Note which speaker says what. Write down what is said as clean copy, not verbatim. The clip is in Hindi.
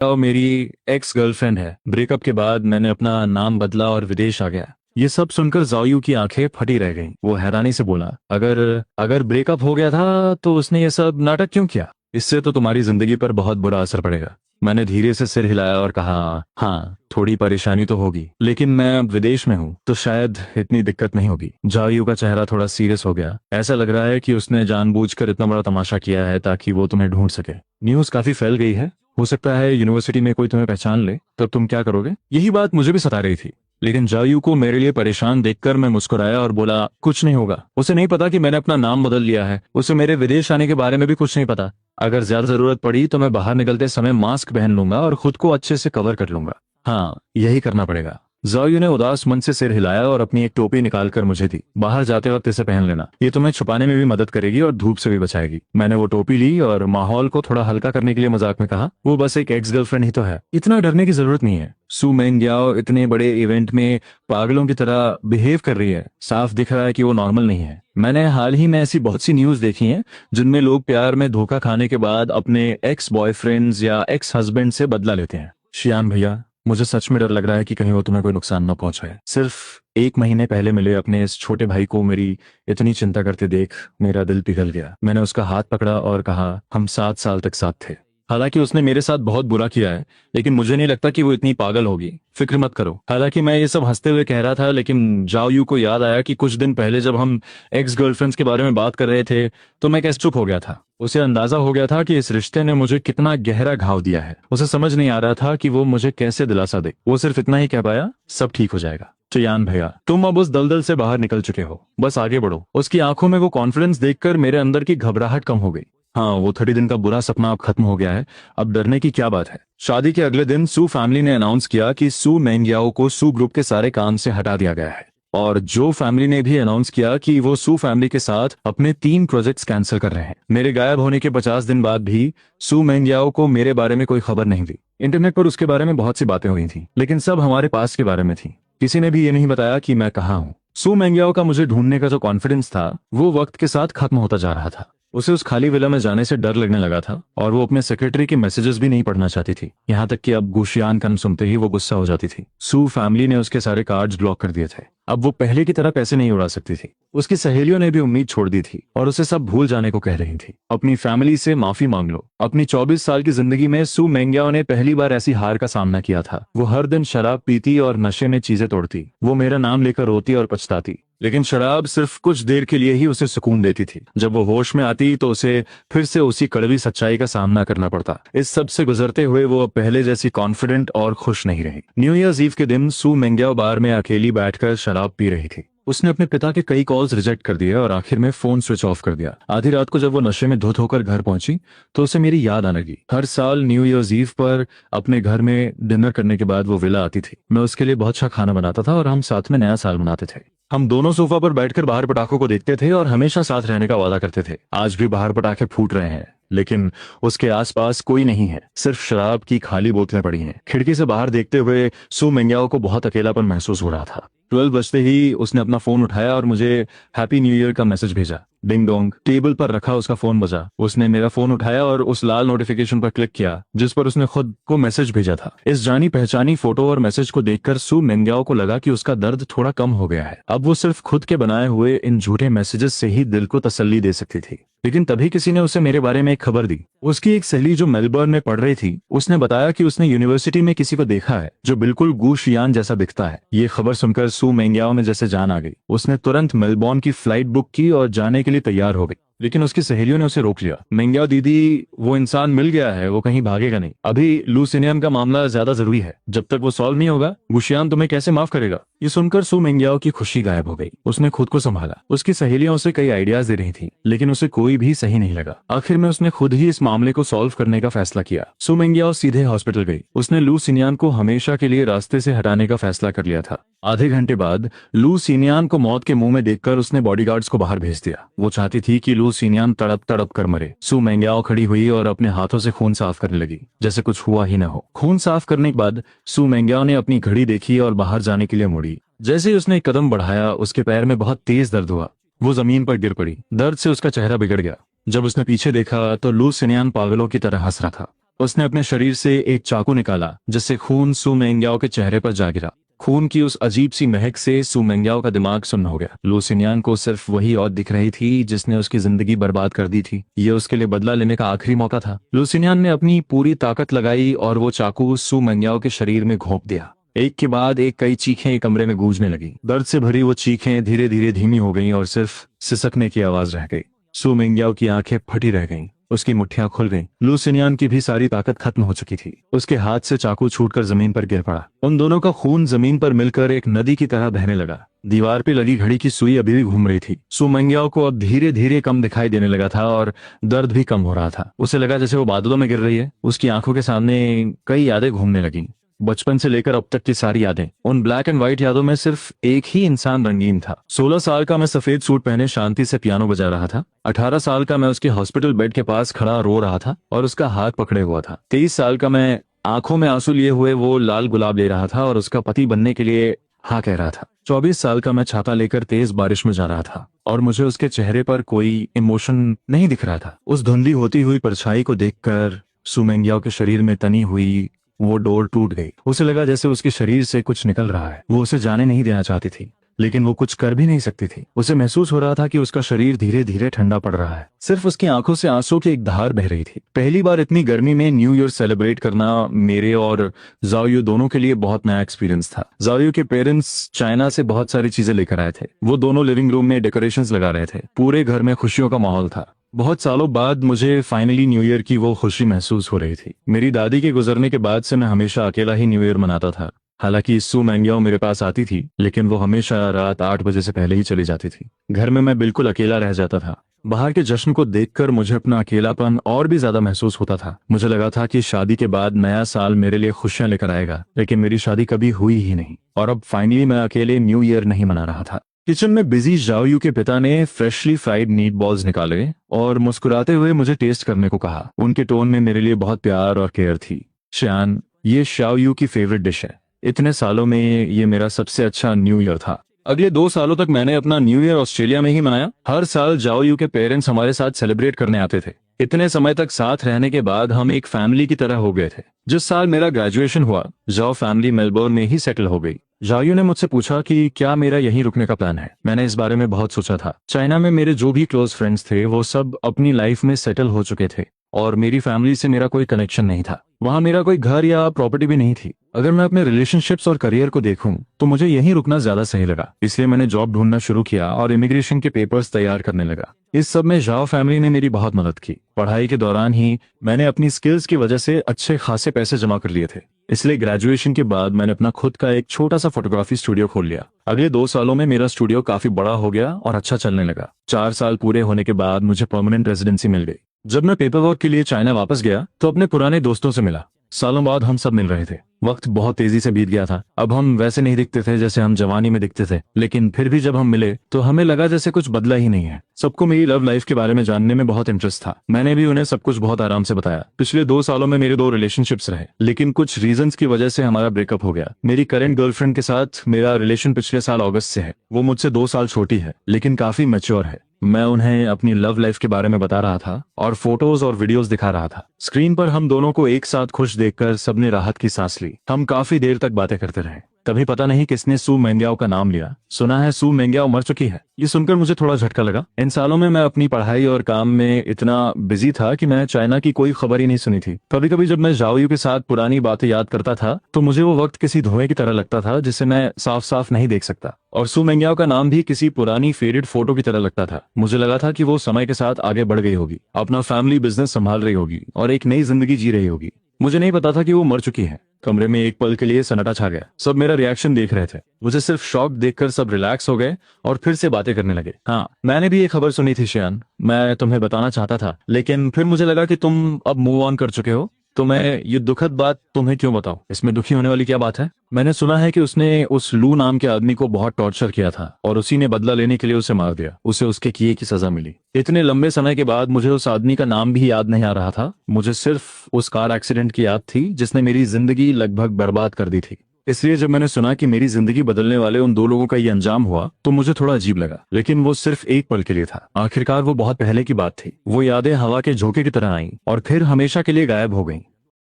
Speaker 1: और मेरी एक्स गर्लफ्रेंड है। ब्रेकअप के बाद मैंने अपना नाम बदला और विदेश आ गया। ये सब सुनकर जायू की आंखें फटी रह गईं। वो हैरानी से बोला, अगर अगर ब्रेकअप हो गया था तो उसने ये सब नाटक क्यों किया? इससे तो तुम्हारी जिंदगी पर बहुत बुरा असर पड़ेगा। मैंने धीरे से सिर हिलाया और कहा, हाँ थोड़ी परेशानी तो होगी, लेकिन मैं अब विदेश में हूँ तो शायद इतनी दिक्कत नहीं होगी। जायू का चेहरा थोड़ा सीरियस हो गया। ऐसा लग रहा है कि उसने जानबूझकर इतना बड़ा तमाशा किया है ताकि वो तुम्हें ढूंढ सके। न्यूज काफी फैल गई है, हो सकता है यूनिवर्सिटी में कोई तुम्हें पहचान ले, तब तुम क्या करोगे? यही बात मुझे भी सता रही थी, लेकिन जायू को मेरे लिए परेशान देखकर मैं मुस्कुराया और बोला, कुछ नहीं होगा। उसे नहीं पता कि मैंने अपना नाम बदल लिया है। उसे मेरे विदेश आने के बारे में भी कुछ नहीं पता। अगर ज्यादा जरूरत पड़ी तो मैं बाहर निकलते समय मास्क पहन लूंगा और खुद को अच्छे से कवर कर लूंगा। हाँ, यही करना पड़ेगा। जायू ने उदास मन से सिर हिलाया और अपनी एक टोपी निकालकर मुझे दी। बाहर जाते वक्त इसे पहन लेना, ये तुम्हें छुपाने में भी मदद करेगी और धूप से भी बचाएगी। मैंने वो टोपी ली और माहौल को थोड़ा हल्का करने के लिए मजाक में कहा, वो बस एक एक्स गर्लफ्रेंड ही तो है, इतना डरने की जरूरत नहीं है। सू मेंग्याओ इतने बड़े इवेंट में पागलों की तरह बिहेव कर रही है। साफ दिख रहा है कि वो नॉर्मल नहीं है। मैंने हाल ही में ऐसी बहुत सी न्यूज देखी हैं जिनमें लोग प्यार में धोखा खाने के बाद अपने एक्स बॉयफ्रेंड्स या एक्स हस्बैंड से बदला लेते हैं। शियान भैया, मुझे सच में डर लग रहा है कि कहीं वो तुम्हें कोई नुकसान न पहुंचाए। सिर्फ 1 महीने पहले मिले अपने इस छोटे भाई को मेरी इतनी चिंता करते देख मेरा दिल पिघल गया। मैंने उसका हाथ पकड़ा और कहा, हम 7 साल तक साथ थे। हालांकि उसने मेरे साथ बहुत बुरा किया है, लेकिन मुझे नहीं लगता कि वो इतनी पागल होगी। फिक्र मत करो। हालांकि मैं ये सब हंसते हुए कह रहा था, लेकिन जाओयू को याद आया कि कुछ दिन पहले जब हम एक्स गर्लफ्रेंड्स के बारे में बात कर रहे थे तो मैं कैसे चुप हो गया था। उसे अंदाजा हो गया था कि इस रिश्ते ने मुझे कितना गहरा घाव दिया है। उसे समझ नहीं आ रहा था कि वो मुझे कैसे दिलासा दे। वो सिर्फ इतना ही कह पाया, सब ठीक हो जाएगा। चियान भैया, तुम अब उस दलदल से बाहर निकल चुके हो, बस आगे बढ़ो। उसकी आंखों में वो कॉन्फिडेंस देखकर मेरे अंदर की घबराहट कम हो गई। हाँ, वो 30 दिन का बुरा सपना अब खत्म हो गया है। अब डरने की क्या बात है। शादी के अगले दिन सू फैमिली ने अनाउंस किया कि सू मेंग्याओ को सू ग्रुप के सारे काम से हटा दिया गया है। और जो फैमिली ने भी अनाउंस किया कि वो सू फैमिली के साथ अपने 3 प्रोजेक्ट्स कैंसिल कर रहे हैं। मेरे गायब होने के 50 दिन बाद भी सू मेंग्याओ को मेरे बारे में कोई खबर नहीं थी। इंटरनेट पर उसके बारे में बहुत सी बातें हुई थी, लेकिन सब हमारे पास के बारे में थी। किसी ने भी ये नहीं बताया कि मैं कहाँ हूँ। सू मेंग्याओ का मुझे ढूंढने का जो कॉन्फिडेंस था वो वक्त के साथ खत्म होता जा रहा था। उसे उस खाली विला में जाने से डर लगने लगा था और वो अपने सेक्रेटरी के मैसेजेस भी नहीं पढ़ना चाहती थी। यहाँ तक कि अब गुशियान का नाम सुनते ही वो गुस्सा हो जाती थी। सू फैमिली ने उसके सारे कार्ड्स ब्लॉक कर दिए थे। अब वो पहले की तरह पैसे नहीं उड़ा सकती थी। उसकी सहेलियों ने भी उम्मीद छोड़ दी थी और उसे सब भूल जाने को कह रही थी। अपनी फैमिली से माफी मांग लो। अपनी 24 साल की जिंदगी में सू मेंग्याओ ने पहली बार ऐसी हार का सामना किया था। वो हर दिन शराब पीती और नशे में चीजें तोड़ती। वो मेरा नाम लेकर रोती और पछताती, लेकिन शराब सिर्फ कुछ देर के लिए ही उसे सुकून देती थी। जब वो होश में आती तो उसे फिर से उसी कड़वी सच्चाई का सामना करना पड़ता। इस सब से गुजरते हुए वो अब पहले जैसी कॉन्फिडेंट और खुश नहीं रही। न्यू ईयर्स ईव के दिन सू मेंग्याओ बार में अकेली बैठकर शराब पी रही थी। उसने अपने पिता के कई कॉल्स रिजेक्ट कर दिए और आखिर में फोन स्विच ऑफ कर दिया। आधी रात को जब वो नशे में धुत होकर घर पहुंची तो उसे मेरी याद आने लगी। हर साल न्यू ईयर्स ईव पर अपने घर में डिनर करने के बाद वो विला आती थी। मैं उसके लिए बहुत अच्छा खाना बनाता था और हम साथ में नया साल मनाते थे। हम दोनों सोफा पर बैठकर बाहर पटाखों को देखते थे और हमेशा साथ रहने का वादा करते थे। आज भी बाहर पटाखे फूट रहे हैं, लेकिन उसके आसपास कोई नहीं है। सिर्फ शराब की खाली बोतलें पड़ी हैं। खिड़की से बाहर देखते हुए सू मेंग्याओ को बहुत अकेलापन महसूस हो रहा था। 12 बजते ही उसने अपना फोन उठाया और मुझे हैप्पी न्यू ईयर का मैसेज भेजा। डिंग डोंग, टेबल पर रखा उसका फोन बजा। उसने मेरा फोन उठाया और उस लाल नोटिफिकेशन पर क्लिक किया जिस पर उसने खुद को मैसेज भेजा था। इस जानी पहचानी फोटो और मैसेज को देखकर सू मेंग्याओ को लगा कि उसका दर्द थोड़ा कम हो गया है। अब वो सिर्फ खुद के बनाए हुए इन झूठे मैसेजेस से ही दिल को तसल्ली दे सकती थी। लेकिन तभी किसी ने उसे मेरे बारे में एक खबर दी। उसकी एक सहेली जो मेलबर्न में पढ़ रही थी, उसने बताया कि उसने यूनिवर्सिटी में किसी को देखा है जो बिल्कुल गू शियान जैसा दिखता है। ये खबर सुनकर सू मेंग्याओ में जैसे जान आ गई। उसने तुरंत मेलबर्न की फ्लाइट बुक की और जाने के लिए तैयार हो गई, लेकिन उसकी सहेलियों ने उसे रोक लिया। मेंग्याओ दीदी, वो इंसान मिल गया है, वो कहीं भागेगा नहीं। अभी लूसिनियम का मामला ज्यादा जरूरी है। जब तक वो सॉल्व नहीं होगा गुशियान तुम्हें कैसे माफ करेगा। ये सुनकर सू मेंग्याओ की खुशी गायब हो गई। उसने खुद को संभाला। उसकी सहेलियां उसे कई आइडियाज दे रही थी, लेकिन उसे कोई भी सही नहीं लगा। आखिर में उसने खुद ही इस मामले को सॉल्व करने का फैसला किया। सू मेंग्याओ सीधे हॉस्पिटल गई। उसने लू सिनियान को हमेशा के लिए रास्ते से हटाने का फैसला कर लिया था। आधे घंटे बाद लू सिनियान को मौत के मुंह में देखकर उसने बॉडीगार्ड्स को बाहर भेज दिया। वो चाहती थी कि लू सिनियान तड़प तड़प कर मरे। सू मेंग्याओ खड़ी हुई और अपने हाथों से खून साफ करने लगी, जैसे कुछ हुआ ही न हो। खून साफ करने के बाद सू मेंग्याओ ने अपनी घड़ी देखी और बाहर जाने के लिए मुड़ी। जैसे ही उसने एक कदम बढ़ाया, उसके पैर में बहुत तेज दर्द हुआ। वो जमीन पर गिर पड़ी। दर्द से उसका चेहरा बिगड़ गया। जब उसने पीछे देखा तो लू सिनियान पागलों की तरह हंस रहा था। उसने अपने शरीर से एक चाकू निकाला जिससे खून सू मेंग्याओ के चेहरे पर जा गिरा। खून की उस अजीब सी महक से सू मेंग्याओ का दिमाग सुन्न हो गया। लूसिनियान को सिर्फ वही औरत दिख रही थी जिसने उसकी जिंदगी बर्बाद कर दी थी। ये उसके लिए बदला लेने का आखिरी मौका था। लूसिनियान ने अपनी पूरी ताकत लगाई और वो चाकू सू मेंग्याओ के शरीर में घोंप दिया। एक के बाद एक कई चीखें कमरे में गूंजने लगी। दर्द से भरी वो चीखें धीरे धीरे धीमी हो गईं और सिर्फ सिसकने की आवाज रह गई। सू मेंग्याओ की आंखें फटी रह गईं। उसकी मुट्ठियां खुल गईं। लूसिनियान की भी सारी ताकत खत्म हो चुकी थी। उसके हाथ से चाकू छूटकर जमीन पर गिर पड़ा। उन दोनों का खून जमीन पर मिलकर एक नदी की तरह बहने लगा। दीवार पे लगी घड़ी की सुई अभी भी घूम रही थी। सू मेंग्याओ को अब धीरे धीरे कम दिखाई देने लगा था और दर्द भी कम हो रहा था। उसे लगा जैसे वो बादलों में गिर रही है। उसकी आंखों के सामने कई यादें घूमने लगी। बचपन से लेकर अब तक की सारी यादें। उन ब्लैक एंड व्हाइट यादों में सिर्फ एक ही इंसान रंगीन था। 16 साल का मैं सफेद सूट पहने शांति से पियानो बजा रहा था। 18 साल का मैं उसके हॉस्पिटल बेड के पास खड़ा रो रहा था और उसका हाथ पकड़े हुआ था। 23 साल का मैं आंखों में आंसू लिए हुए वो लाल गुलाब ले रहा था और उसका पति बनने के लिए हाँ कह रहा था। 24 साल का मैं छाता लेकर तेज बारिश में जा रहा था और मुझे उसके चेहरे पर कोई इमोशन नहीं दिख रहा था। उस धुंधली होती हुई परछाई को देखकर सू मेंग्याओ के शरीर में तनी हुई वो डोर टूट गई। उसे लगा जैसे उसके शरीर से कुछ निकल रहा है। वो उसे जाने नहीं देना चाहती थी लेकिन वो कुछ कर भी नहीं सकती थी। उसे महसूस हो रहा था कि उसका शरीर धीरे धीरे ठंडा पड़ रहा है। सिर्फ उसकी आंखों से आंसू की एक धार बह रही थी। पहली बार इतनी गर्मी में न्यू ईयर सेलिब्रेट करना मेरे और जाओयू दोनों के लिए बहुत नया एक्सपीरियंस था। जाओयू के पेरेंट्स चाइना से बहुत सारी चीजें लेकर आए थे। वो दोनों लिविंग रूम में डेकोरेशंस लगा रहे थे। पूरे घर में खुशियों का माहौल था। बहुत सालों बाद मुझे फाइनली न्यू ईयर की वो खुशी महसूस हो रही थी। मेरी दादी के गुजरने के बाद से मैं हमेशा अकेला ही न्यू ईयर मनाता था। हालांकि सू मेंग्याओ मेरे पास आती थी लेकिन वो हमेशा रात 8 बजे से पहले ही चली जाती थी। घर में मैं बिल्कुल अकेला रह जाता था। बाहर के जश्न को देखकर मुझे अपना अकेलापन और भी ज्यादा महसूस होता था। मुझे लगा था कि शादी के बाद नया साल मेरे लिए खुशियां लेकर आएगा लेकिन मेरी शादी कभी हुई ही नहीं और अब फाइनली मैं अकेले न्यू ईयर नहीं मना रहा था। किचन में बिजी जाओयू के पिता ने फ्रेशली फ्राइड मीट बॉल्स निकाले और मुस्कुराते हुए मुझे टेस्ट करने को कहा। उनके टोन में मेरे लिए बहुत प्यार और केयर थी। श्यान, ये शाओयू की फेवरेट डिश है। इतने सालों में ये मेरा सबसे अच्छा न्यू ईयर था। अगले 2 सालों तक मैंने अपना न्यू ईयर ऑस्ट्रेलिया में ही मनाया। हर साल जाओयू के पेरेंट्स हमारे साथ सेलिब्रेट करने आते थे। इतने समय तक साथ रहने के बाद हम एक फैमिली की तरह हो गए थे। जिस साल मेरा ग्रेजुएशन हुआ जाओ फैमिली मेलबोर्न में ही सेटल हो गई। जाओयू ने मुझसे पूछा कि क्या मेरा यहीं रुकने का प्लान है। मैंने इस बारे में बहुत सोचा था। चाइना में मेरे जो भी क्लोज फ्रेंड्स थे वो सब अपनी लाइफ में सेटल हो चुके थे और मेरी फैमिली से मेरा कोई कनेक्शन नहीं था। वहाँ मेरा कोई घर या प्रॉपर्टी भी नहीं थी। अगर मैं अपने रिलेशनशिप्स और करियर को देखूं तो मुझे यहीं रुकना ज्यादा सही लगा। इसलिए मैंने जॉब ढूंढना शुरू किया और इमिग्रेशन के पेपर्स तैयार करने लगा। इस सब में जाओ फैमिली ने मेरी बहुत मदद की। पढ़ाई के दौरान ही मैंने अपनी स्किल्स की वजह से अच्छे खासे पैसे जमा कर लिए थे। इसलिए ग्रेजुएशन के बाद मैंने अपना खुद का एक छोटा सा फोटोग्राफी स्टूडियो खोल लिया। अगले 2 सालों में मेरा स्टूडियो काफी बड़ा हो गया और अच्छा चलने लगा। 4 साल पूरे होने के बाद मुझे परमानेंट रेजिडेंसी मिल गई। जब मैं पेपर वर्क के लिए चाइना वापस गया तो अपने पुराने दोस्तों से मिला। सालों बाद हम सब मिल रहे थे। वक्त बहुत तेजी से बीत गया था। अब हम वैसे नहीं दिखते थे जैसे हम जवानी में दिखते थे लेकिन फिर भी जब हम मिले तो हमें लगा जैसे कुछ बदला ही नहीं है। सबको मेरी लव लाइफ के बारे में जानने में बहुत इंटरेस्ट था। मैंने भी उन्हें सब कुछ बहुत आराम से बताया। पिछले 2 सालों में मेरे 2 रिलेशनशिप्स रहे लेकिन कुछ रीजंस की वजह से हमारा ब्रेकअप हो गया। मेरी करंट गर्लफ्रेंड के साथ मेरा रिलेशन पिछले साल अगस्त से है। वो मुझसे 2 साल छोटी है लेकिन काफी मैच्योर है। मैं उन्हें अपनी लव लाइफ के बारे में बता रहा था और फोटोज और वीडियोस दिखा रहा था। स्क्रीन पर हम दोनों को एक साथ खुश देखकर सबने राहत की सांस ली। हम काफी देर तक बातें करते रहे। तभी पता नहीं किसने सू मेंग्याओ का नाम लिया। सुना है सू मेंग्याओ मर चुकी है। ये सुनकर मुझे थोड़ा झटका लगा। इन सालों में मैं अपनी पढ़ाई और काम में इतना बिजी था कि मैं चाइना की कोई खबर ही नहीं सुनी थी। कभी कभी जब मैं जाओयू के साथ पुरानी बातें याद करता था तो मुझे वो वक्त किसी धुएं की तरह लगता था जिसे मैं साफ साफ नहीं देख सकता। और सू मेंग्याओ का नाम भी किसी पुरानी फेडेड फोटो की तरह लगता था। मुझे लगा था कि वो समय के साथ आगे बढ़ गई होगी, अपना फैमिली बिजनेस संभाल रही होगी और एक नई जिंदगी जी रही होगी। मुझे नहीं पता था कि वो मर चुकी है। कमरे में एक पल के लिए सन्नाटा छा गया। सब मेरा रिएक्शन देख रहे थे। मुझे सिर्फ शॉक देखकर सब रिलैक्स हो गए और फिर से बातें करने लगे। हाँ, मैंने भी ये खबर सुनी थी श्यान। मैं तुम्हें बताना चाहता था लेकिन फिर मुझे लगा कि तुम अब मूव ऑन कर चुके हो तो मैं ये दुखद बात तुम्हें क्यों बताऊं। इसमें दुखी होने वाली क्या बात है। मैंने सुना है कि उसने उस लू नाम के आदमी को बहुत टॉर्चर किया था और उसी ने बदला लेने के लिए उसे मार दिया। उसे उसके किए की सजा मिली। इतने लंबे समय के बाद मुझे उस आदमी का नाम भी याद नहीं आ रहा था। मुझे सिर्फ उस कार एक्सीडेंट की याद थी जिसने मेरी जिंदगी लगभग बर्बाद कर दी थी। इसलिए जब मैंने सुना कि मेरी जिंदगी बदलने वाले उन 2 लोगों का ये अंजाम हुआ तो मुझे थोड़ा अजीब लगा। लेकिन वो सिर्फ एक पल के लिए था। आखिरकार वो बहुत पहले की बात थी। वो यादें हवा के झोंके की तरह आईं और फिर हमेशा के लिए गायब हो गईं।